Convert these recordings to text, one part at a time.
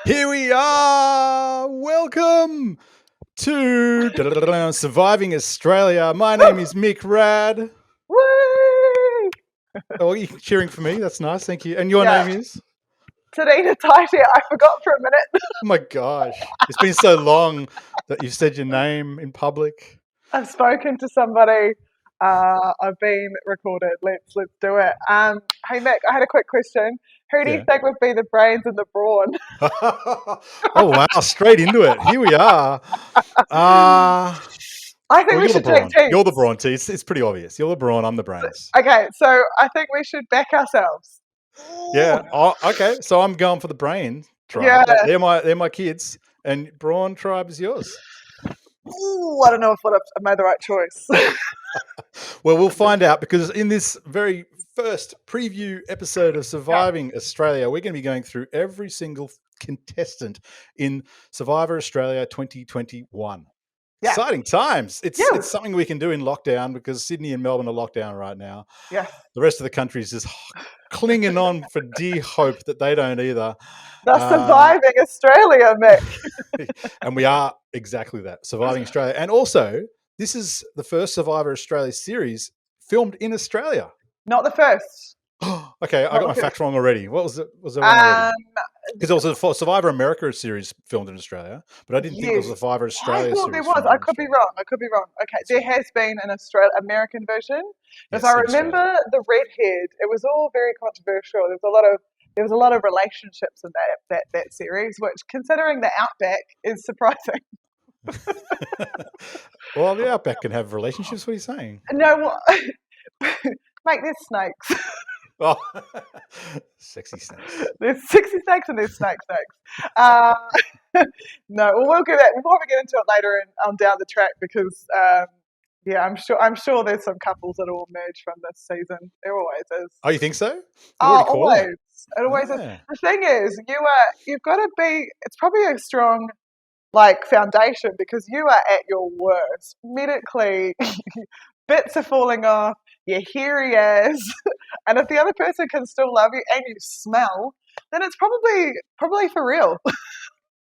Here we are. Welcome to Surviving Australia. My name is Mick Rad. Woo! Oh, you're cheering for me. That's nice. Thank you. And your Yeah. name is? Tadina Tighty. I forgot for a minute. Oh my gosh. It's been so long that you've said your name in public. I've spoken to somebody. I've been recorded. Let's do it. Hey Mick, I had a quick question. Who do you Yeah. think would be the brains and the brawn? Oh wow, straight into it. Here we are. I think Well, we you're the should take brawn. teams. You're the brawn, T. It's pretty obvious. You're the brawn, I'm the brains. Okay, so I think we should back ourselves. Yeah. Oh, okay. So I'm going for the brain tribe. Yeah. They're my kids, and brawn tribe is yours. Ooh, I don't know if I made the right choice. Well, we'll find out, because in this very first preview episode of Surviving Australia, we're going to be going through every single contestant in Survivor Australia 2021. Yeah. Exciting times. It's Yeah. something we can do in lockdown, because Sydney and Melbourne are locked down right now. Yes. The rest of the country is just clinging on for dear hope that they don't either. The Surviving Australia, Mick. And we are exactly that, Surviving Australia. And also, this is the first Survivor Australia series filmed in Australia. Not the first. Okay, I got my facts wrong already. What was it? Was there one already? Because there was a Survivor America series filmed in Australia, but I didn't think there was a Survivor Australia series. I thought there was. I could be wrong. Okay, there has been an American version. If I remember the redhead, it was all very controversial. There was a lot of relationships in that series, which, considering the Outback, is surprising. Well, the Outback can have relationships. What are you saying? No, mate, there's snakes. Oh, sexy snakes. There's sexy snakes and there's snakes. No, well, we'll probably get into it later down the track, because I'm sure there's some couples that will emerge from this season. There always is. Oh, you think so? Always. It always is. The thing is, you've got to be. It's probably a strong foundation, because you are at your worst medically. Bits are falling off. You're hairy as, and if the other person can still love you and you smell, then it's probably for real.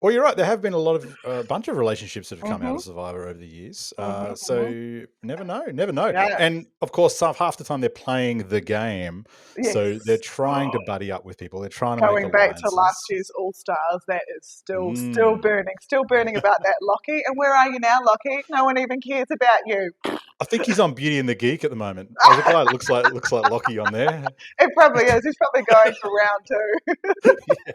Well, you're right. There have been a bunch of relationships that have come out of Survivor over the years. So never know. Yeah. And of course, half the time they're playing the game. Yes. So they're trying to buddy up with people. They're trying to going back to last year's All Stars. That is still burning about that, Lockie. And where are you now, Lockie? No one even cares about you. I think he's on Beauty and the Geek at the moment. There's a guy that looks like Lockie on there. It probably is. He's probably going for round 2. Yeah.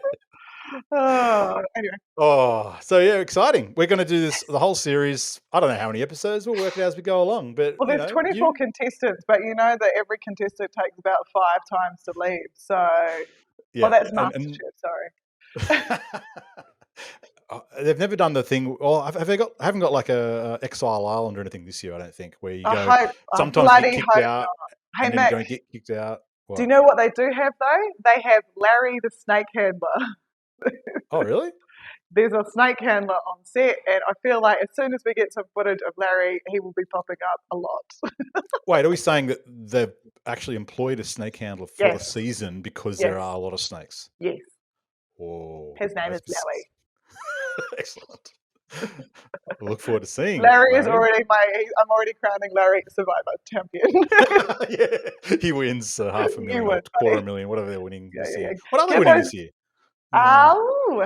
Oh, anyway. Oh, so yeah, exciting. We're going to do this, the whole series. I don't know how many episodes. We'll work it out as we go along. But there's 24 contestants, but you know that every contestant takes about 5 times to leave. So, that's MasterChef. Sorry. They've never done the thing. Well, haven't got like a Exile Island or anything this year, I don't think, where you go. Sometimes you get kicked out, and then you don't get kicked out. What? Do you know what they do have though? They have Larry the snake handler. Oh, really? There's a snake handler on set, and I feel like as soon as we get some footage of Larry, he will be popping up a lot. Wait, are we saying that they've actually employed a snake handler for the season because there are a lot of snakes? Yes. Whoa. His name is Larry. Excellent. I look forward to seeing. Larry is already I'm already crowning Larry Survivor champion. Yeah, he wins $500,000, $250,000, whatever they're winning this year. What are they winning this year? I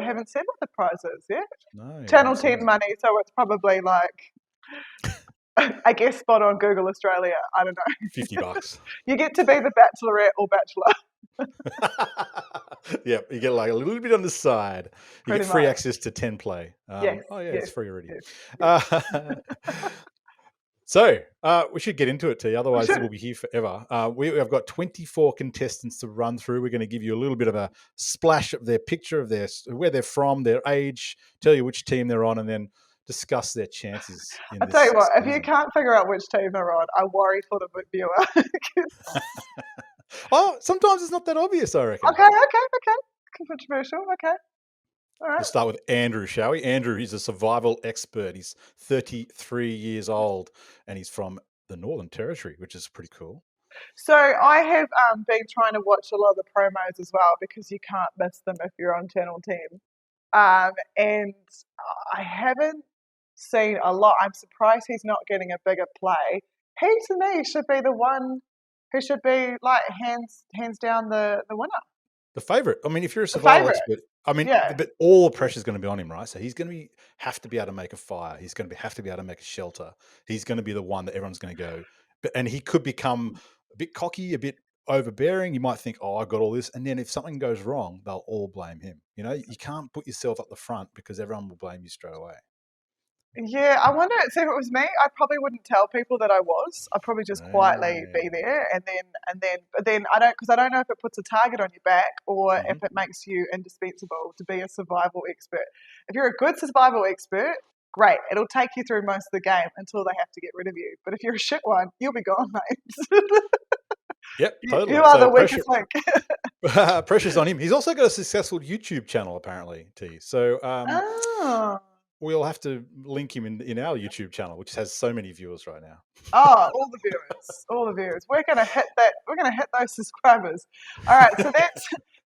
haven't said what the prize is yet. No, Channel 10 money, so it's probably I guess spot on Google Australia. I don't know. $50. You get to be the Bachelorette or Bachelor. Yeah, you get like a little bit on the side. You get free access to 10 play. It's free already. Yes. So we should get into it, T. Otherwise, we'll be here forever. We've got 24 contestants to run through. We're going to give you a little bit of a splash of their picture of where they're from, their age, tell you which team they're on, and then discuss their chances. I'll tell you what, if you can't figure out which team they're on, I worry for the viewer. Oh, sometimes it's not that obvious, I reckon. Okay. Controversial, okay. All right. We'll start with Andrew, shall we? Andrew, he's a survival expert. He's 33 years old, and he's from the Northern Territory, which is pretty cool. So I have been trying to watch a lot of the promos as well, because you can't miss them if you're on Channel 10. And I haven't seen a lot. I'm surprised he's not getting a bigger play. He, to me, should be the one who should be like hands down the winner, The favorite. I mean, if you're a the survival favorite. expert, I mean, Yeah, but all the pressure's going to be on him, right? So he's going to have to be able to make a fire. He's going to have to be able to make a shelter. He's going to be the one that everyone's going to go. And he could become a bit cocky, a bit overbearing. You might think, oh, I got all this. And then if something goes wrong, they'll all blame him. You know, you can't put yourself up the front because everyone will blame you straight away. yeah. I wonder. See, if it was me, I probably wouldn't tell people that I was. I'd probably just quietly be Ah. there, but then I don't, because I don't know if it puts a target on your back or if Mhm. it makes you indispensable to be a survival expert. If you're a good survival expert, great. It'll take you through most of the game until they have to get rid of you. But if you're a shit one, you'll be gone, mate. Yep, You totally. are So the weakest link. pressure's on him. He's also got a successful YouTube channel, apparently, T. So Oh. we'll have to link him in our YouTube channel, which has so many viewers right now. Oh, all the viewers. We're gonna hit that. We're gonna hit those subscribers. All right, so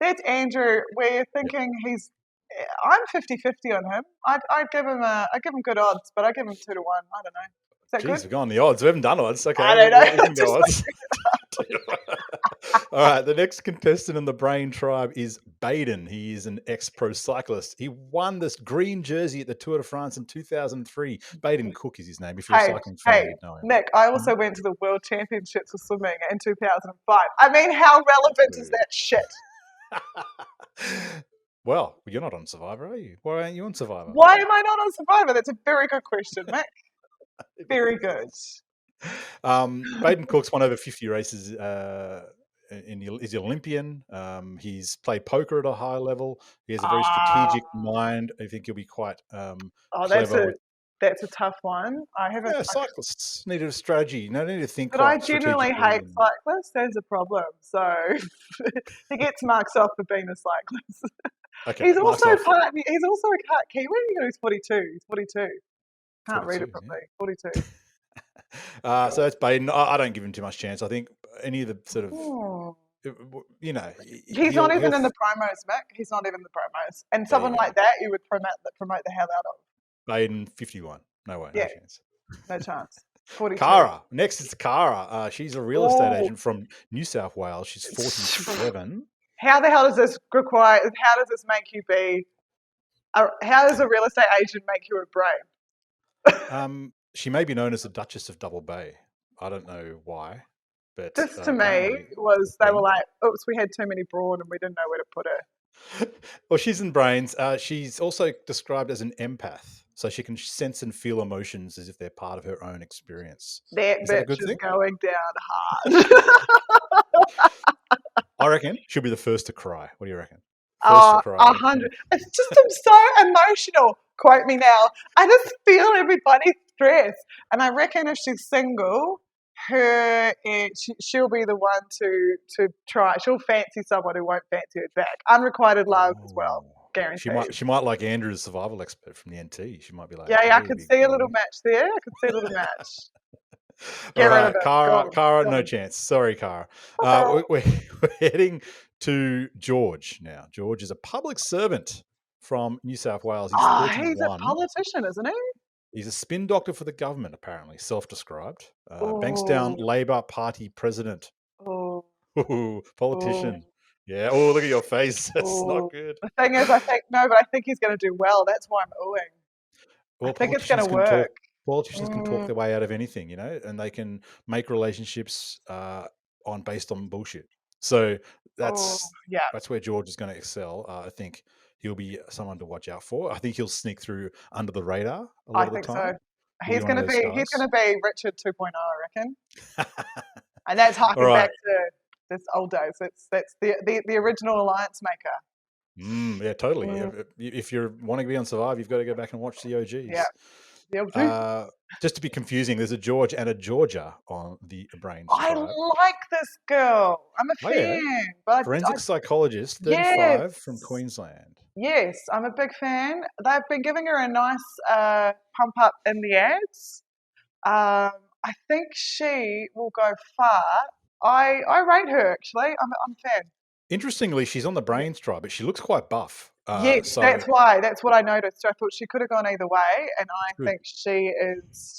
that's Andrew. We're thinking he's. I'm 50-50 on him. I'd give him I'd give him good odds, but I give him 2-1. I don't know. Is that good? Jeez, we've gone the odds. We haven't done odds. I Okay, don't know. we can go Just odds. All right, the next contestant in the Brain Tribe is Baden. He is an ex-pro cyclist. He won this green jersey at the Tour de France in 2003. Baden Cook is his name. If you're a hey, cycling fan, you'd know him. Nick. I also went to the World Championships of swimming in 2005. I mean, how relevant is that shit? Well, you're not on Survivor, are you? Why aren't you on Survivor? Why am I not on Survivor? That's a very good question, Mick. Very good. Baden Cook's won over 50 races. He's an Olympian. He's played poker at a high level. He has a very Ah, strategic mind. I think he'll be quite oh, clever with. that's a tough one. I haven't. Yeah, cyclists need a strategy. You know, they need to think But I quite genuinely strategically. hate cyclists. There's a problem. So he gets marks off for being a cyclist. Okay, marks off. He's also a part Kiwi. He's 42. He's 42. Can't read it 42, properly. 42. so that's Baden. I don't give him too much chance. I think any of the sort of, Hmm. you know, He's not he'll. even in the promos, Mick. He's not even in the promos. And There you someone go. like that, you would promote the hell out of. Baden 51. No way, no Yeah, chance. no chance. 42. Cara. Next is Cara. She's a real estate Oh, agent from New South Wales. She's 47. how the hell does this require? How does this make you be? How does a real estate agent make you a brain? She may be known as the Duchess of Double Bay. I don't know why, but This to me apparently. was they were like, oops, we had too many brawn and we didn't know where to put her. Well, she's in brains. She's also described as an empath, so she can sense and feel emotions as if they're part of her own experience. That Is that a bitch good is thing? going down hard. I reckon she'll be the first to cry. What do you reckon? First to cry. 100. It's just I'm so emotional. Quote me now. I just feel everybody's stress, and I reckon if she's single, she'll be the one to try. She'll fancy someone who won't fancy her back. Unrequited love as well, Oh. guaranteed. She might like Andrew's survival expert from the NT. She might be like, Yeah, I hey, could big see a boy. little match there. I could see a little match. All Get rid of right, it. Cara, Go no on. chance. Sorry, Cara. Okay. We're heading to George now. George is a public servant from New South Wales. He's He's a 31. politician, isn't he? He's a spin doctor for the government, apparently, self-described. Bankstown Oh, Labor Party president. oh, Ooh, oh. politician. Yeah. Oh, look at your face. That's not Oh, good. the thing is, I think no, but I think he's going to do well. That's why I'm oohing. I Well, think it's going to work. politicians can talk Mm, their way out of anything, you know, and they can make relationships based on bullshit. So oh, yeah, that's where George is going to excel. I think he'll be someone to watch out for. I think he'll sneak through under the radar a lot I of the think so. time. He'll be one of those He's guys. going to be Richard 2.0, I reckon, and that's All harking right. back to this old days. That's the original alliance maker. Yeah, totally. Mm, If you're wanting to be on Survive, you've got to go back and watch the yeah, OGs. the OG. Just to be confusing, there's a George and a Georgia on the Brains I tribe. like this girl. I'm a Oh yeah, fan, but forensic psychologist, yes, 35 from Queensland. yes, I'm a big fan. They've been giving her a nice pump up in the ads. I think she will go far. I rate her actually. I'm a fan. Interestingly, she's on the Brains tribe, but she looks quite buff. Yes, So that's why. That's what I noticed. I thought she could have gone either way, and I good. think she is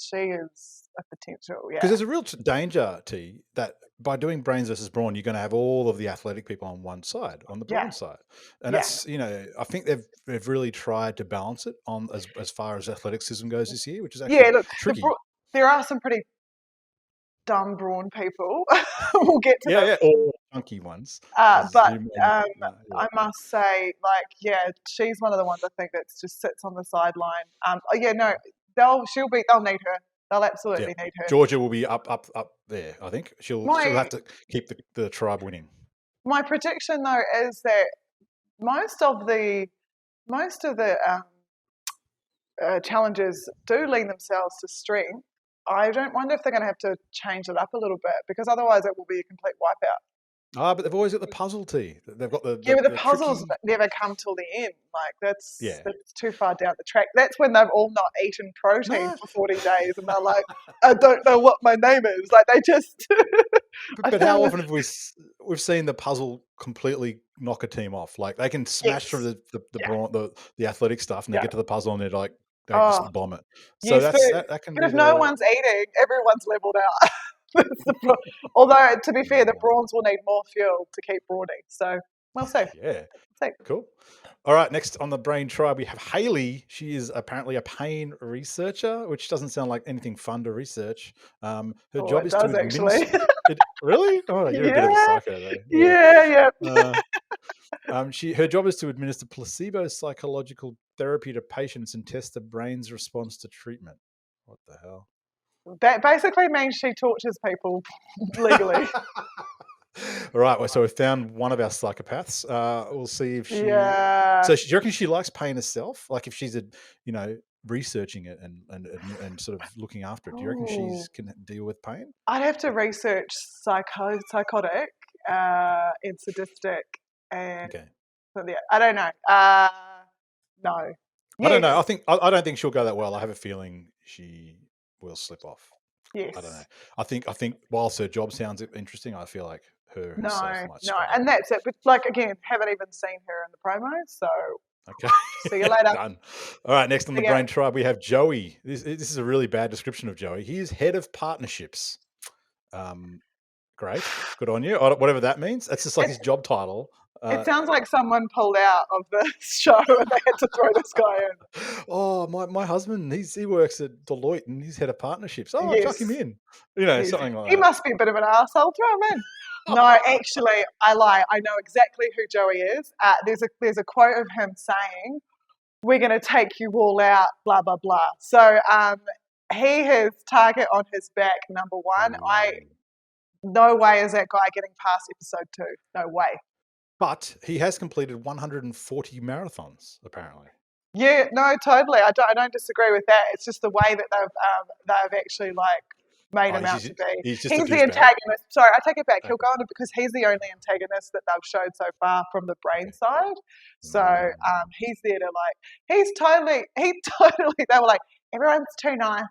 a potential. Because Yeah, there's a real danger, T, that by doing brains versus brawn, you're going to have all of the athletic people on one side, on the yeah, brawn side, and yeah, that's I think they've really tried to balance it on as far as athleticism goes this year, which is yeah. actually Look, tricky. there are some pretty dumb brawn people. We'll get to Yeah, them. yeah, all funky ones, as But you yeah. I must say, like, yeah, she's one of the ones I think that just sits on the sideline. Oh, yeah, no, they'll need her. They'll Yeah, absolutely need her. Georgia will be up there. I think she'll have My to keep the tribe winning. my prediction though is that most of the challenges do lean themselves to strength. I don't wonder if they're going to have to change it up a little bit because otherwise it will be a complete wipeout. But they've always got the puzzle T. They've got Yeah, but the the puzzles tricky. never come till the end. Like that's Yeah. that's too far down the track. That's when they've all not eaten protein No, for 40 days and they're like, I don't know what my name is. Like they just I but how found often have we've seen the puzzle completely knock a team off? Like they can smash through yes. Yeah, the athletic stuff, and they yeah. get to the puzzle and they Oh, just bomb it. So yes, that can but be if no the one's eating, everyone's leveled out. Although to be fair, the yeah, brawns will need more fuel to keep brawning. So we'll see. yeah. See. Cool. All right, next on the brain tribe, we have Haley. She is apparently a pain researcher, which doesn't sound like anything fun to research. Her Oh, job it is to does actually. administer. Really? Oh, you're a bit of a Yeah, psycho, though. Yeah. yeah, yeah. Her job is to administer placebo psychological therapy to patients and test the brain's response to treatment. What the hell? That basically means she tortures people legally. All right, well, so we've found one of our psychopaths. We'll see if she. Yeah. So, do you reckon she likes pain herself? Like, if she's researching it and sort of looking after it, do you reckon Ooh. she's can deal with pain? I'd have to research psychotic and sadistic and Okay, yeah, I don't know. No. I don't Yes. know. I don't think she'll go that well. I have a feeling she will slip off. I don't know. Yes. I think whilst her job sounds interesting, I feel like her herself No. might No. struggle. And that's it. But like again, haven't even seen her in the promo. So Okay, see you later. done. All right, next on the Again. brain tribe, we have Joey. This is a really bad description of Joey. He is head of partnerships. Great, good on you. Whatever that means. That's just like It, his job title. it sounds like someone pulled out of the show and they had to throw this guy in. Oh, my husband, he works at Deloitte and he's head of partnerships. Oh, chuck him Yes. in. Yes. Something like He that. must be a bit of an asshole. Throw him in. No, actually, I lie. I know exactly who Joey is. There's a quote of him saying, "We're going to take you all out." Blah blah blah. So he has target on his back. Number one, Ooh. no way is that guy getting past episode 2. No way. But he has completed 140 marathons, apparently. Yeah, no, totally. I don't disagree with that. It's just the way that they've actually like made Oh, him out to be. he's just a He's the douchebag. antagonist. Sorry, I take it back. He'll Okay. go on because he's the only antagonist that they've showed so far from the brain Okay. side. So Mm. he's there to like. He totally. They were like, everyone's too nice.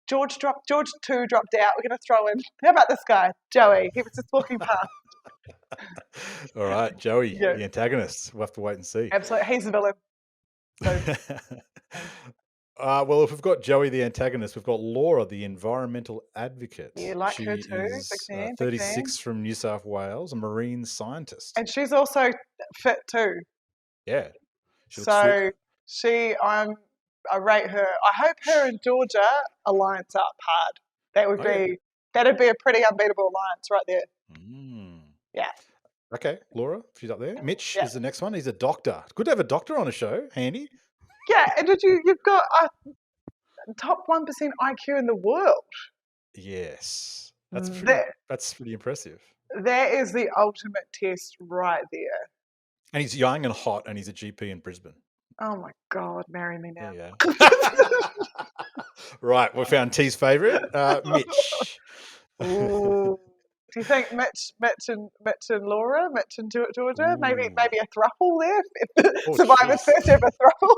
George 2 dropped out. We're going to throw in. How about this guy, Joey? He was just walking past. All right, Joey, Yeah, the antagonist. We'll have to wait and see. absolutely. He's the villain. So Well, if we've got Joey, the antagonist, we've got Laura, the environmental yeah, advocate. like She her too. Big is fan, big fan. 36 from New South Wales, a marine scientist. And she's also fit too. Yeah, she looks fit. So I rate her. I hope her and Georgia alliance up hard. Oh, yeah. That'd be a pretty unbeatable alliance right there. Mm. Yeah. Okay, Laura, she's up there. Mitch Yeah. is the next one. He's a doctor. Good to have a doctor on a show. Handy. Yeah, and you've got a top 1% IQ in the world. Yes, That that's pretty impressive. that is the ultimate test right there. And he's young and hot, and he's a GP in Brisbane. Oh my God, marry me now. There you go. Right, we found T's favourite, Mitch. Ooh. Do you think Mitch and Laura, Mitch and Georgia, maybe Ooh. a thruple there? Oh, Survivor's jeez. first ever thruple?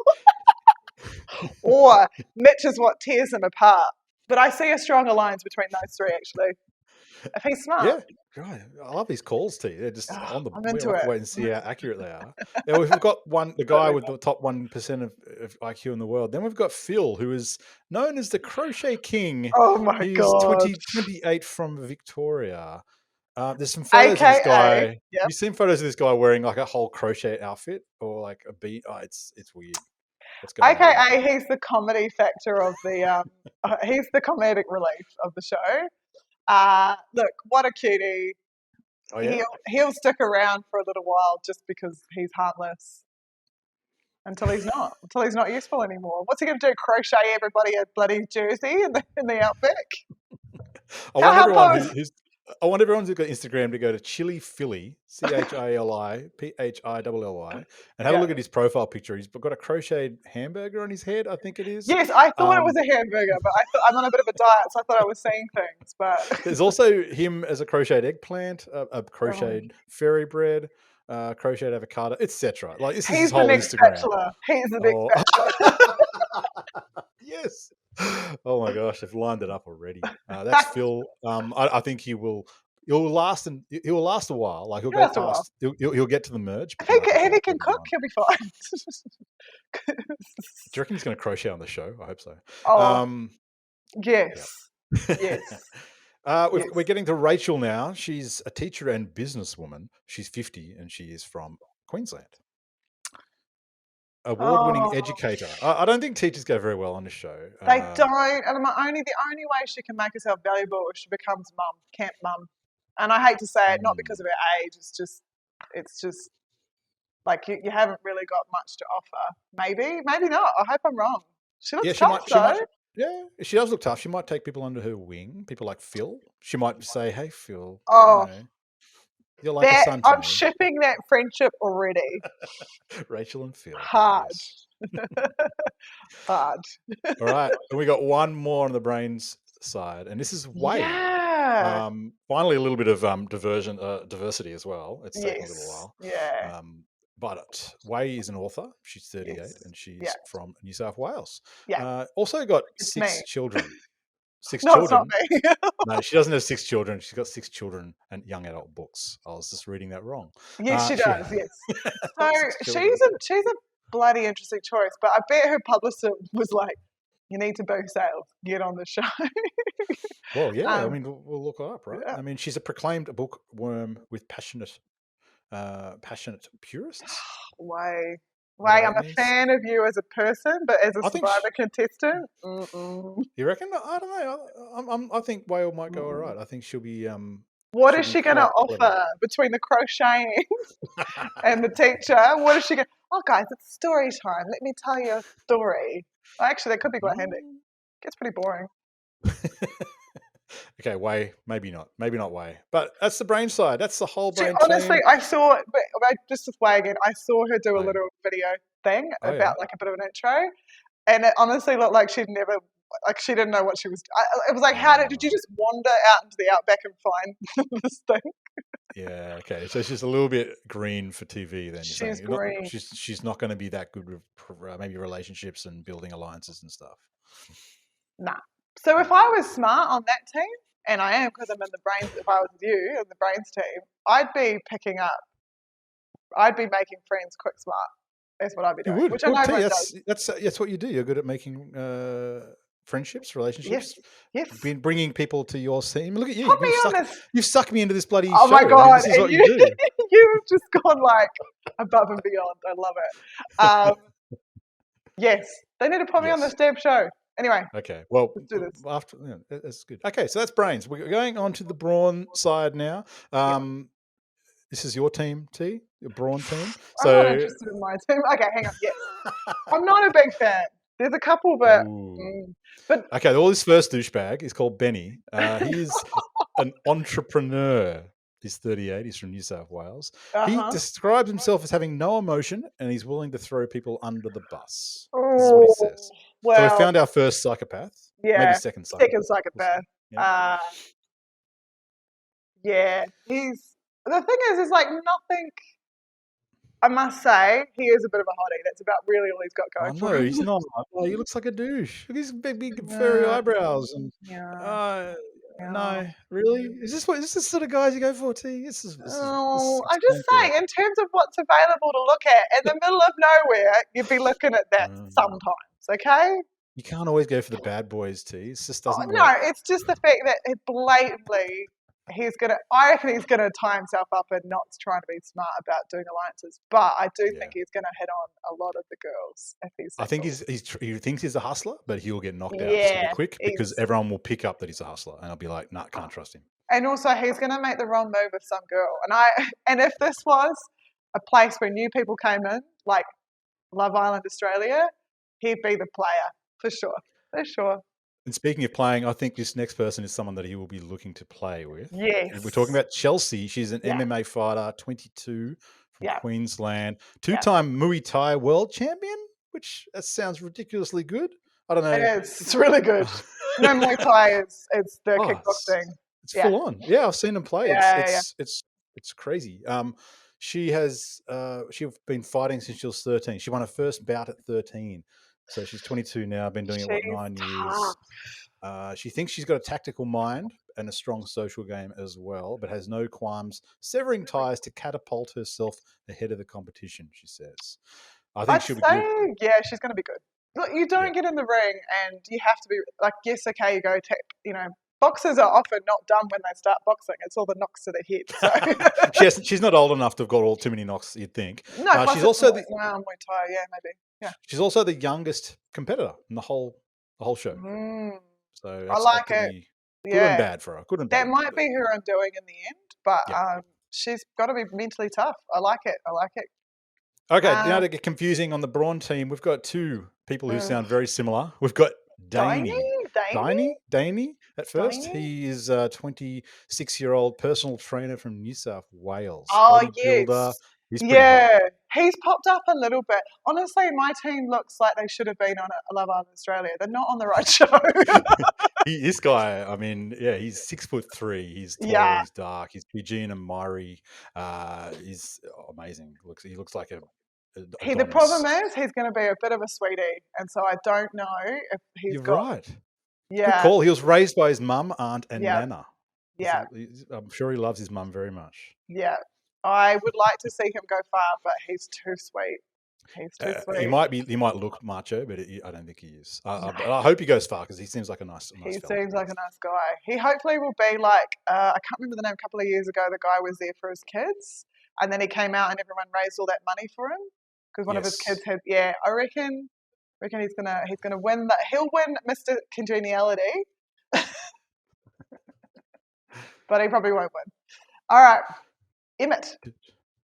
Or Mitch is what tears them apart. But I see a strong alliance between those three, actually. If he's smart. Yeah. God, I love these calls, T. They're just Oh, on the. I'm We'll into have to it. wait and see how accurate they are. Yeah, we've got the guy Totally with the top 1% of IQ in the world. Then we've got Phil, who is known as the Crochet King. Oh my He's god. 28 from Victoria. There's some photos of this AKA, guy. yep. You've seen photos of this guy wearing like a whole crochet outfit or like a beat. Oh, it's weird. What's going on here? AKA, he's the comedy factor of the. He's the comedic relief of the show. Look, what a cutie. Oh yeah. He'll stick around for a little while just because he's heartless until he's not useful anymore. What's he going to do? Crochet everybody a bloody jersey in the outback? I How want everyone helpful who's I want everyone who's got Instagram to go to Chili Philly, ChiliPhilly, and have a Yeah. look at his profile picture. He's got a crocheted hamburger on his head, I think it is. Yes, I thought it was Um, a hamburger, but I thought I'm on a bit of a diet, so I thought I was seeing things. But there's also him as a crocheted eggplant, a oh, crocheted fairy bread, crocheted avocado, etc. Like this is his he's the whole next Instagram. bachelor. He's the next Oh, bachelor. yes. Oh my gosh, they've lined it up already. That's Phil. I think he will. He'll last and he will last a while. Like he'll go Last a while. past. He'll get to the merge, but If then I think if he he'll can be cook, done. he'll be fine. Do you reckon he's going to crochet on the show? I hope so. Oh Um, yes, yep. yes, We're yes. getting to Rachel now. She's a teacher and businesswoman. She's 50 and she is from Queensland. Award-winning Oh, educator. I don't think teachers go very well on this show. they don't. And the only way she can make herself valuable is she becomes mum, camp mum. And I hate to say it, not because of her age. It's just like you haven't really got much to offer. Maybe not. I hope I'm wrong. She Yeah, looks she tough might. She though. might. Yeah, she does look tough. She might take people under her wing. People like Phil. She might say, "Hey, Phil, Oh, you're like a that son to I'm me." shipping that friendship already. Rachel and Phil. Hard, Yes. hard. All right, and we got one more on the brains side, and this is Wei. Yeah. Finally, a little bit of diversity as well. It's taken a little Yes. while. Yeah. But Wei is an author. She's 38 Yes. and Yeah. she's from New South Wales. Yeah. Also got It's 6 me. children. 6 No, it's not children. me. No, she doesn't have 6 children. She's got 6 children and young adult books. I was just reading that wrong. Yes, she She does. Yes. So 6 children. she's a bloody interesting choice, but I bet her publicist was like, "You need to boost sales. Get on the show." Well, yeah. I um, mean, we'll look her up, right? yeah. I mean, she's a proclaimed bookworm with passionate purists. Way, Whatever I'm that a means. fan of you as a person, but as a I think. Survivor contestant, mm-mm, You reckon? I don't know. I think Whale might go all mm-mm. right. I think she'll be What is she going to quite clever. offer between the crocheting and the teacher? What is she going? Oh, guys, it's story time. Let me tell you a story. Actually, that could be quite handy. Mm. Gets pretty boring. Okay, Way, maybe not Way, but that's the brain side. That's the whole She brain honestly, team. I saw, but just this way again, I saw her do a Way. little video thing Oh yeah. about like a bit of an intro, and it honestly looked like she'd never, like she didn't know what she was. It was like, did you Oh just wander out into the outback and find this thing? yeah. Okay, so she's a little bit green for TV. Then you're saying She's green. she's not going to be that good with maybe relationships and building alliances and stuff. Nah. So if I was smart on that team, and I am because I'm in the brains. If I was you in the brains team, I'd be picking up. I'd be making friends quick smart. That's what I'd be You doing, would. which I Well, know T, everyone does. that's what you do. You're good at making friendships, Yes, relationships, yes. bringing people to your team. Look at you. Put me on this. You've sucked me into this bloody Oh show. my I mean, god! this is And what you, you do. you've just gone like above and beyond. I love it. Yes, they need to put me on this Yes. damn show. Anyway, Okay. Well, let's do this. after that's good. Okay, so that's brains. We're going on to the brawn side now. Yeah. This is your team, T, your brawn team. I'm not So, interested in my team. Okay, hang on. Yes, I'm not a big fan. There's a couple, but ooh. but Okay, well, this first douchebag is called Benny. He is an entrepreneur. He's 38. He's from New South Wales. He describes himself as having no emotion and he's willing to throw people under the bus. This is what he oh says. So we well, found our first psychopath. Maybe yeah, second psychopath. second psychopath. Yeah. Yeah, he's the thing is like nothing. I must say, he is a bit of a hottie. That's about really all he's got Oh going for no, him. he's not. Oh, he looks like a douche. Look at his big furry Yeah, eyebrows and yeah. uh, No, really? Is this the sort of guys you go for, T? This is I'm just expensive. saying, in terms of what's available to look at, in the middle of nowhere, you'd be looking at that sometimes, okay? You can't always go for the bad boys, T. It just doesn't No, work. it's just the fact that it blatantly I reckon he's gonna tie himself up and not trying to be smart about doing alliances. But I do think he's gonna hit on a lot of the girls if he's single. I think he thinks he's a hustler, but he'll get knocked out super Yeah, quick because everyone will pick up that he's a hustler and I'll be like, nah, can't trust him. And also he's gonna make the wrong move with some girl. And if this was a place where new people came in, like Love Island Australia, he'd be the player for sure. For sure. And speaking of playing, I think this next person is someone that he will be looking to play with. Yes. We're talking about Chelsea. She's an MMA fighter, 22, from Queensland, two-time Muay Thai world champion, which that sounds ridiculously good. I don't know. It is. It's really good. No, Muay Thai is the kickboxing. It's full on. Yeah, I've seen them play. It's crazy. She's been fighting since she was 13. She won her first bout at 13. So she's 22 now, been doing it, 9 years. She thinks she's got a tactical mind and a strong social game as well, but has no qualms severing ties to catapult herself ahead of the competition, she says. I think she'll be good. Yeah, she's going to be good. Look, you don't get in the ring and you have to be like, yes, okay, you go, boxers are often not done when they start boxing. It's all the knocks to the head. So. She's not old enough to have got all too many knocks, you'd think. No, she's also Muay Thai, maybe. Yeah. She's also the youngest competitor in the whole show. So I like it. Good and bad for her. Good and bad. That might be her undoing in the end, but she's got to be mentally tough. I like it. Okay, now to get confusing on the Brawn team, we've got two people who sound very similar. We've got Daney at first. He is a 26-year-old personal trainer from New South Wales. Oh, yes. He's popped up a little bit. Honestly, my team looks like they should have been on a Love Island Australia. They're not on the right show. This guy, I mean, he's 6'3". He's tall, he's dark, he's Fijian and Maori. He's amazing. He looks like a the problem is he's going to be a bit of a sweetie, and so I don't know if he's You're got... right. Yeah. Good call. He was raised by his mum, aunt, and nana. Yeah. I'm sure he loves his mum very much. Yeah. I would like to see him go far, but he's too sweet. He's too sweet. He might look macho, but I don't think he is. I hope he goes far because he seems like a nice He fella. seems like a nice guy. He hopefully will be like, I can't remember the name, a couple of years ago, the guy was there for his kids, and then he came out and everyone raised all that money for him because one of his kids had, I reckon he's gonna win that. He'll win Mr. Congeniality, but he probably won't win. All right, Emmett.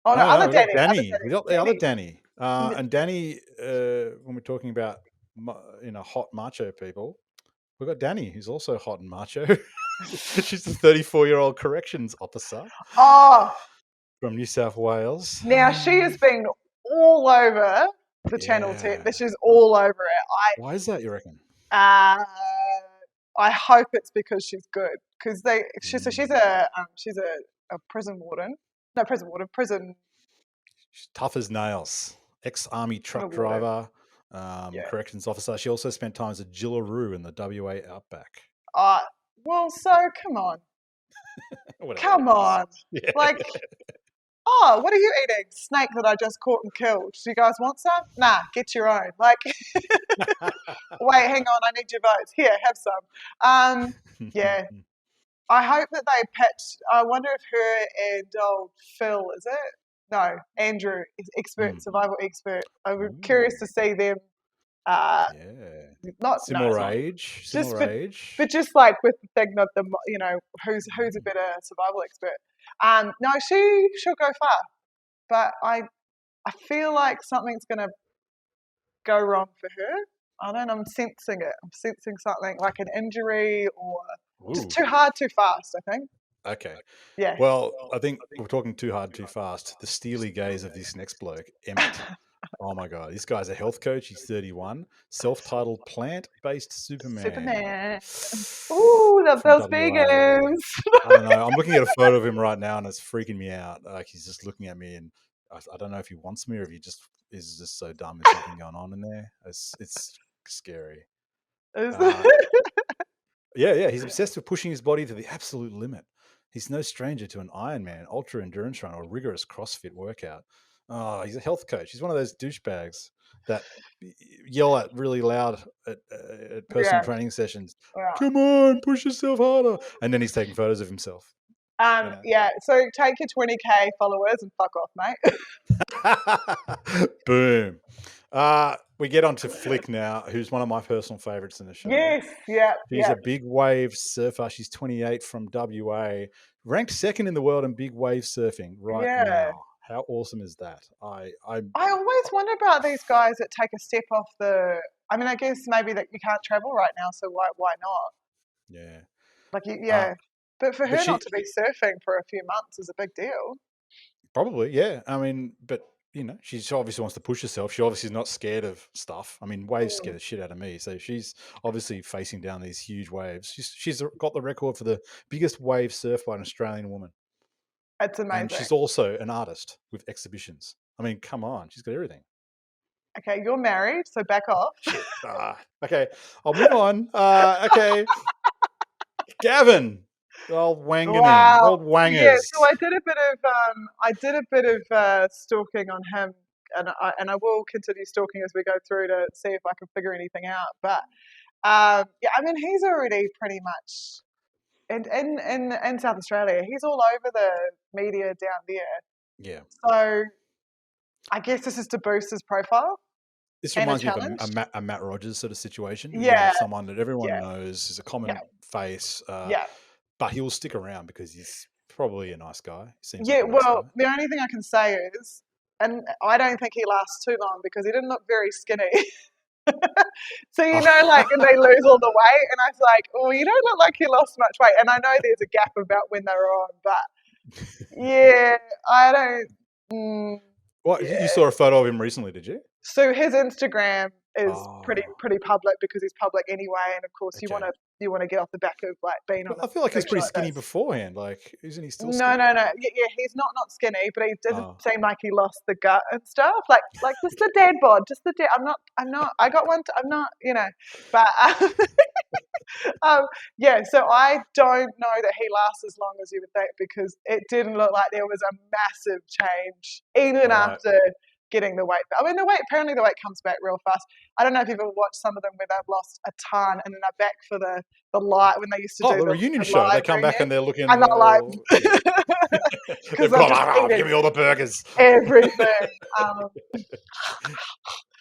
Oh no, other Danny. We got the other Danny. And Danny, when we're talking about hot macho people, we've got Danny, who's also hot and macho. She's the 34-year-old corrections officer. Oh, from New South Wales. Now she has been all over the Channel 10. This is all over it. Why is that, you reckon? I hope it's because she's good. Because she's a prison warden. No, prison. She's tough as nails. Ex-army truck driver, corrections officer. She also spent time as a Jillaroo in the WA outback. Well, so come on. Come on. Yeah. Like, what are you eating? Snake that I just caught and killed. Do you guys want some? Nah, get your own. Like, wait, hang on, I need your votes. Here, have some. Yeah. I hope that they pitch. I wonder if her and old Phil, is it? No, Andrew, survival expert. I'm curious to see them. Not similar age, but just like with the thing that who's a better survival expert. No, she'll go far, but I feel like something's gonna go wrong for her. I'm sensing it. I'm sensing something like an injury or just too hard, too fast. I think. Okay. Yeah. Well, I think we're talking too hard, too fast. The steely gaze of this next bloke, Emmett. Oh my God, this guy's a health coach. He's 31, self-titled plant-based Superman. Ooh, those vegans. I don't know. I'm looking at a photo of him right now, and it's freaking me out. Like he's just looking at me, and I don't know if he wants me or if he just is just so dumb. There's something going on in there. It's scary. Yeah. He's obsessed with pushing his body to the absolute limit. He's no stranger to an Ironman, ultra endurance run, or rigorous CrossFit workout. Oh, he's a health coach. He's one of those douchebags that yell at really loud at personal Yeah, training sessions. yeah. Come on, push yourself harder. And then he's taking photos of himself. Yeah. So take your 20K followers and fuck off, mate. Boom. We get on to Flick now, who's one of my personal favorites in the show. Yes. Yeah. She's Yeah. a big wave surfer. She's 28 from WA, ranked second in the world in big wave surfing right Yeah. now. How awesome is that? I always wonder about these guys that take a step off the. I mean, I guess maybe that you can't travel right now, so why not? yeah. Like, Uh, yeah. But for but her not she to be surfing for a few months is a big deal. probably, yeah. I mean, but she obviously wants to push herself. She obviously is not scared of stuff. I mean, waves scare Mm, the shit out of me. So she's obviously facing down these huge waves. She's got the record for the biggest wave surf by an Australian woman. it's And amazing. she's also an artist with exhibitions. I mean, come on, she's got everything. Okay, you're married, so back off. Shit. Okay, I'll move on. Okay, Gavin, old Wanganing, Wow. old Yeah. Wangers. So I did a bit of stalking on him, and I will continue stalking as we go through to see if I can figure anything out. But yeah, I mean, he's already pretty much in South Australia. He's all over the media down there. Yeah, So I guess this is to boost his profile this and a reminds me of challenge. a Matt Rogers sort of situation. You're going to Yeah. have someone that everyone Yeah. knows is a Yeah. common face, Yeah. but he'll stick around because he's probably a nice guy. He seems like Yeah, a nice well, guy. the only thing I can say is, and I don't think he lasts too long because he didn't look very skinny. So, like, and they lose all the weight, and I was like, oh, you don't look like you lost much weight. And I know there's a gap about when they were on, but yeah, I don't. What, you Yeah. saw a photo of him recently, did you? So his Instagram is Oh, pretty public because he's public anyway, and of course okay. You want to get off the back of like being on But a I feel like he's picture pretty like skinny this. beforehand. Like, isn't he still No, skinny? no, no. Yeah, he's not skinny, but he doesn't Oh, seem like he lost the gut and stuff. Like just the dad bod, just the dad. I'm not. I got one. I'm not. But yeah. So I don't know that he lasts as long as you would think because it didn't look like there was a massive change even right. after getting the weight. I mean, apparently the weight comes back real fast. I don't know if you've ever watched some of them where they've lost a ton and then they're back for the light when they used to Oh, do the reunion the show. They live come back reunion. and they're And looking they're like, all, yeah. because They've they've gone, just give eaten me all the burgers. everything.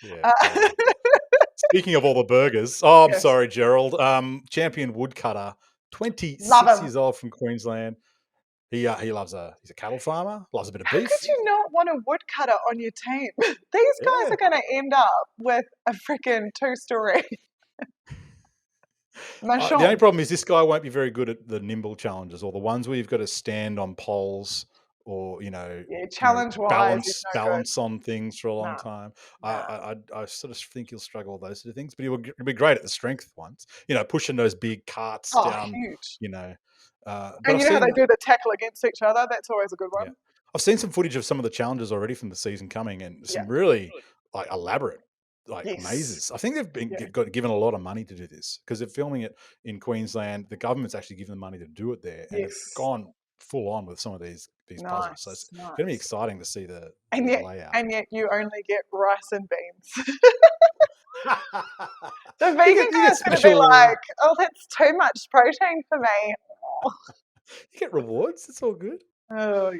Yeah. Uh, Speaking of all the burgers, oh, I'm yes, sorry, Gerald. Champion woodcutter, love 26 him. years old from Queensland. He loves he's a cattle farmer, loves a bit of How could beef. you not want a woodcutter on your team? These guys Yeah. are going to end up with a freaking two-story The only mansion. problem is this guy won't be very good at the nimble challenges or the ones where you've got to stand on poles or Yeah, challenge-wise, he's no good. balance on things for a long Nah, time. nah. I sort of think he'll struggle with those sort of things, but he'll be great at the strength ones. Pushing those big carts Oh, down. huge. You know, but And I've you know how they seen do the tackle against each other? That's always a good yeah, one. I've seen some footage of some of the challenges already from the season coming, and Yeah. some really like elaborate like Yes. mazes. I think they've been Yeah. got given a lot of money to do this because they're filming it in Queensland. The government's actually given them money to do it there, and they've Yes. gone full on with some of these puzzles. So it's Nice. going to be Nice. exciting to see the And yet, layout. and yet, you only get rice and beans. The you vegan get guy's going to be special. like, "Oh, that's too much protein for me." You get rewards. It's all good. Oh yeah,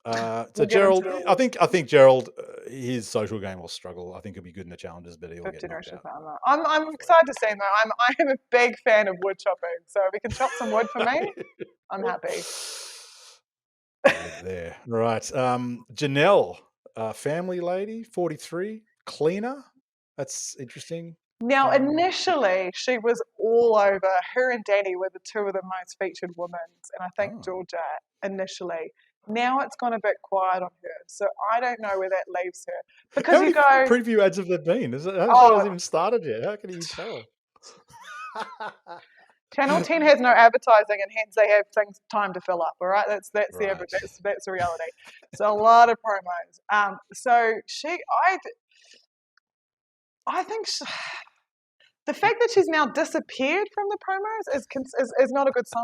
So we'll get into Gerald, it. I think Gerald, his social game will struggle. I think he'll be good in the challenges, but he'll get 50 knocked Ocean out. Farmer. I'm excited to see him though. I am a big fan of wood chopping, so if he can chop some wood for me, I'm happy. I live there. Right. Janelle, family lady, 43, cleaner. That's interesting. Now, Um, initially, she was all over. Her and Danny were the two of the most featured women, and I think oh. Georgia initially. Now it's gone a bit quiet on her, so I don't know where that leaves her. Because How you many go, preview ads have there been? The show oh, hasn't even started yet. How can you tell? Channel 10 has no advertising, and hence they have things time to fill up. All right, Right. that's the reality. So a lot of promos. So I think The fact that she's now disappeared from the promos is not a good sign.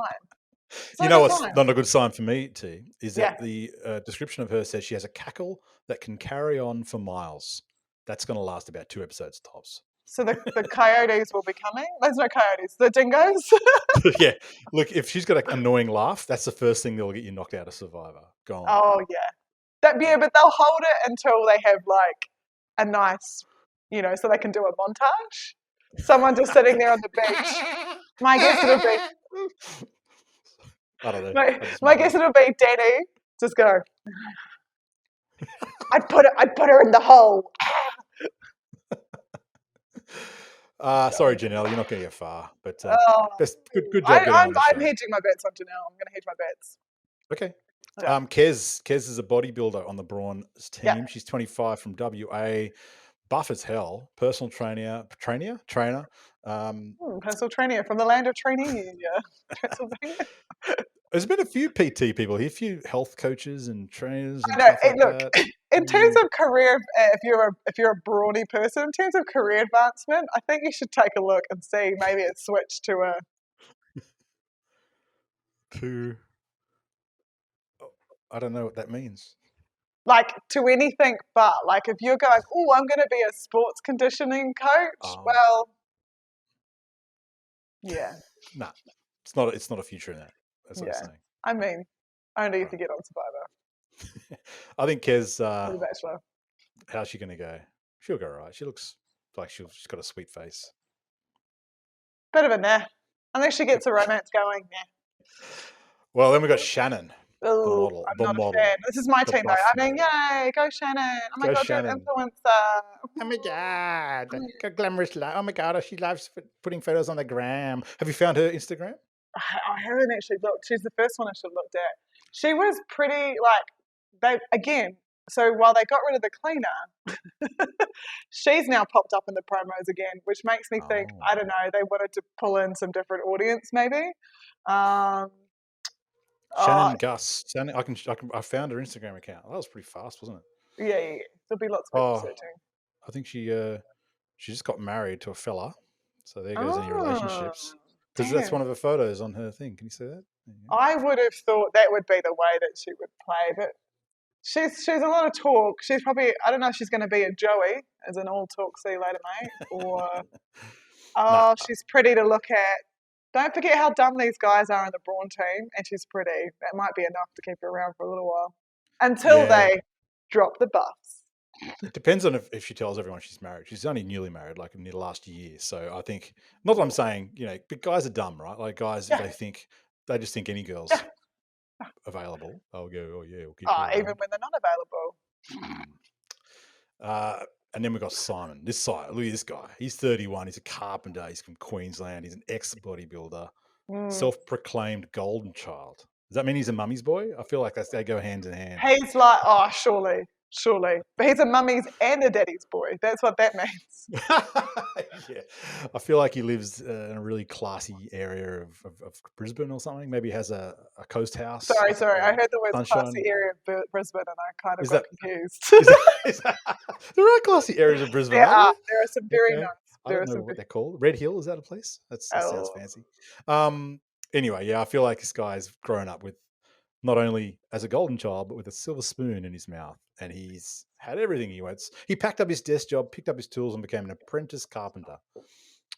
It's not You a know good what's sign. not a good sign for me, T, is Yeah. that the description of her says she has a cackle that can carry on for miles. That's going to last about 2 episodes tops. So the coyotes will be coming. There's no coyotes. The dingoes. Yeah. Look, if she's got an annoying laugh, that's the first thing that'll get you knocked out of Survivor. Gone. Oh yeah. But they'll hold it until they have like a nice, so they can do a montage. Someone just sitting there on the beach. My guess it'll be. I don't know. My guess it'll be Danny. Just go. I'd put her in the hole. Sorry, Janelle, you're not going to get far, but Oh, good job getting on the show. I'm hedging my bets on Janelle. I'm going to hedge my bets. Okay. Yeah. Kez is a bodybuilder on the Brawn's team. Yeah. She's 25 from WA, buff as hell, personal trainer. Personal trainer from the land of training, Pennsylvania. There's been a few PT people here, a few health coaches and trainers and I know. stuff like Look, that. in terms of career, if you're a brawny person, in terms of career advancement, I think you should take a look and see maybe a switch to a. I don't know what that means. Like to anything but like if you're going, oh, I'm going to be a sports conditioning coach. Well, yeah. No, it's not a future in that. That's what I'm saying. I mean, only if you get on Survivor. I think Kez. Or The Bachelor. How's she going to go? She'll go right. She looks like she's got a sweet face. Bit of a nah. Unless she gets a romance going, yeah. Well, then we got Shannon, the model. I'm not a fan. This is my team though. I mean, yay, go Shannon. Oh my god, you're an influencer. Oh my god, got glamorous life. Oh my god, she loves putting photos on the gram. Have you found her Instagram? I haven't actually looked. She's the first one I should have looked at. She was pretty so while they got rid of the cleaner, she's now popped up in the promos again, which makes me think, I don't know, they wanted to pull in some different audience maybe. Shannon Gus. Shannon, I found her Instagram account. That was pretty fast, wasn't it? Yeah. There'll be lots of people searching. I think she just got married to a fella. So there goes any relationships. Because that's one of her photos on her thing. Can you see that? I would have thought that would be the way that she would play, but she's a lot of talk. She's probably, I don't know if she's going to be a Joey, as an all talk, see you later, mate, or she's pretty to look at. Don't forget how dumb these guys are in the Brawn team, and she's pretty. That might be enough to keep her around for a little while until they drop the buffs. It depends on if she tells everyone she's married. She's only newly married, like in the last year. So I think, not that I'm saying, but guys are dumb, right? Like guys, if they just think any girl's available, they'll go, oh yeah, we'll keep her even when they're not available. And then we've got Simon. Look at this guy. He's 31. He's a carpenter. He's from Queensland. He's an ex-bodybuilder. Self-proclaimed golden child. Does that mean he's a mummy's boy? I feel like they go hand in hand. He's like, surely. But he's a mummy's and a daddy's boy. That's what that means. Yeah. I feel like he lives in a really classy area of Brisbane or something. Maybe he has a coast house. Sorry. I heard the word classy area of Brisbane and I kind of got confused. There are classy areas of Brisbane. There are some very nice. I don't know what they're called. Red Hill, is that a place? That sounds fancy. Anyway, I feel like this guy's grown up with not only as a golden child, but with a silver spoon in his mouth. And he's had everything he wants. He packed up his desk job, picked up his tools, and became an apprentice carpenter.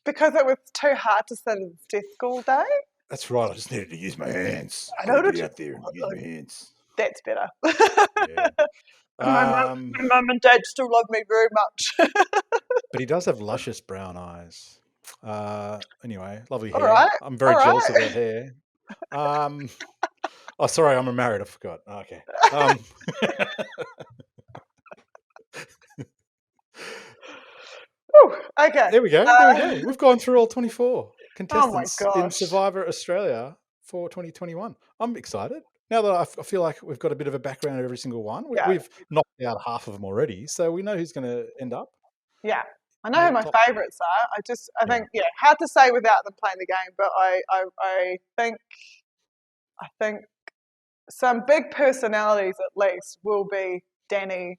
Because it was too hard to sit at his desk all day? That's right. I just needed to use my hands. I know to get out there and use my hands. That's better. Yeah. My mum and dad still love me very much. But he does have luscious brown eyes. Anyway, lovely hair. Right. I'm very jealous of that hair. Oh, sorry, I'm married. I forgot. Okay. Okay. There we go. We've gone through all 24 contestants in Survivor Australia for 2021. I'm excited. Now that I feel like we've got a bit of a background of every single one. We've knocked out half of them already, so we know who's going to end up. Yeah. I know who my favourites are. I think, hard to say without them playing the game, but I think some big personalities at least will be Danny.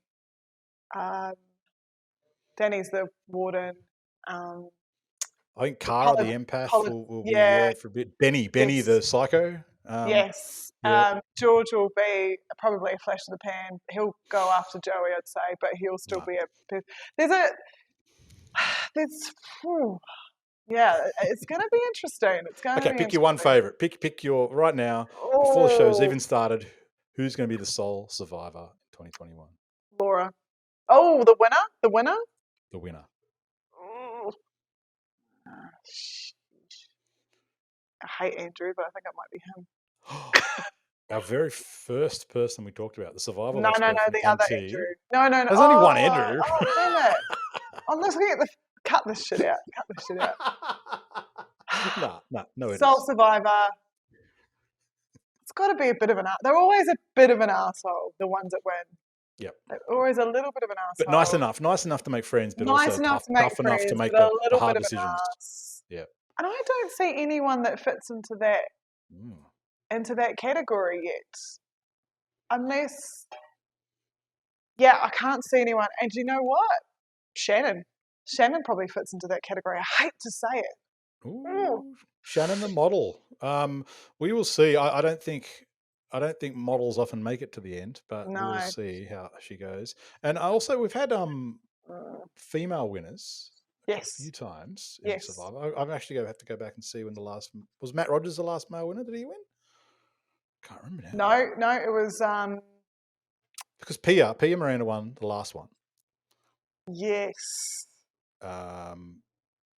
Danny's the warden. I think Kara, the empath, will be Yeah, there for a bit. Benny, yes, the psycho. yes. Yeah, George will be probably a flash in the pan. He'll go after Joey, I'd say, but he'll still no. be there's a there's whew, yeah, it's going to be interesting. It's going to Okay, be pick your one interesting. favorite. Pick your right now before the show's Oh, even started. Who's going to be the sole survivor in 2021? Laura. Oh, the winner, the winner. The winner. Oh, I hate Andrew, but I think it might be him. Our very first person we talked about, the survival No, no, expert no, from the other NT. Andrew. No, no, no. There's only one Oh, Andrew. oh, damn it. Oh, let's get cut this shit out. Cut this shit out. No, it Soul is. Survivor. It's got to be a bit of an. They're always a bit of an asshole. The ones that win. Yep. They're always a little bit of an But asshole. nice enough to make friends, but Nice also enough to make tough enough to friends, make but a the little bit hard of an decisions. ass. Yeah. And I don't see anyone that fits into that category yet, unless. Yeah, I can't see anyone. And you know what? Shannon. Shannon probably fits into that category. I hate to say it. Ooh, Shannon the model. We will see. I don't think models often make it to the end, but we'll No. see how she goes. And also, we've had female winners a Yes. few times in Yes. Survivor. I'm actually going to have to go back and see when the last was. Matt Rogers the last male winner. Did he win? Can't remember now. No, it was Because Pia Miranda won the last one. yes.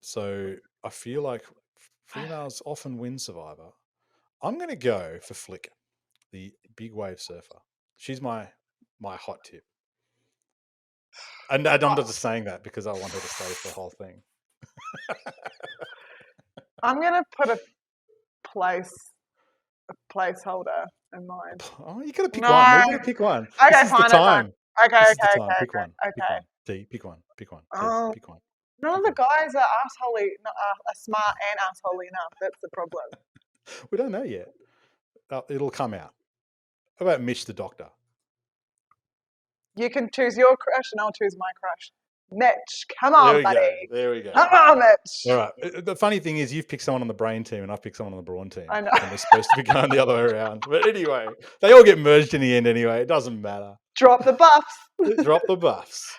So I feel like females often win Survivor. I'm going to go for Flick, the big wave surfer. She's my hot tip. And I'm not just saying that because I want her to stay for the whole thing. I'm gonna put a placeholder in mind. Oh, you got to pick No. one. You got to pick one. Okay, This is the fine, time. Okay, This okay, is the time. okay, Pick one. okay, Pick okay. one. T. Pick one. Pick one. T. Um, Pick one. none of the guys are assholey, are smart and assholey enough. That's the problem. We don't know yet. It'll come out. How about Mitch the doctor? You can choose your crush and I'll choose my crush. Mitch, come on, buddy. There we go. Come on, Mitch. All right. The funny thing is, you've picked someone on the brain team, and I've picked someone on the brawn team. I know. And we're supposed to be going the other way around. But anyway, they all get merged in the end anyway. It doesn't matter. Drop the buffs. Drop the buffs.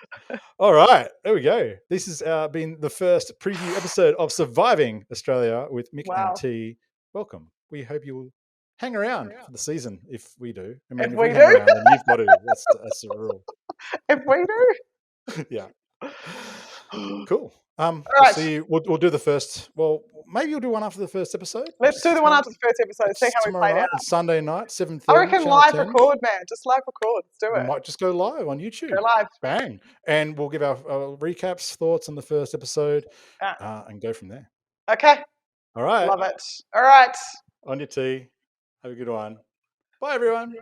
All right. There we go. This has been the first preview episode of Surviving Australia with Mick and T. Welcome. We hope you will hang around for the season if we do. I mean, if we hang around, then you've got to. That's the rule. If we do? Yeah. Cool. All We'll right. see. We'll do the first. Well, maybe we'll do one after the first episode. Let's do the one after the first episode. See how we tomorrow played night out. and Sunday night, 7:30. I reckon live record, man. Just live record. Let's do We it. might just go live on YouTube. Go live. Bang. And we'll give our recaps, thoughts on the first episode, and go from there. Okay. All right. Love it. All right. On your tea. Have a good one. Bye, everyone.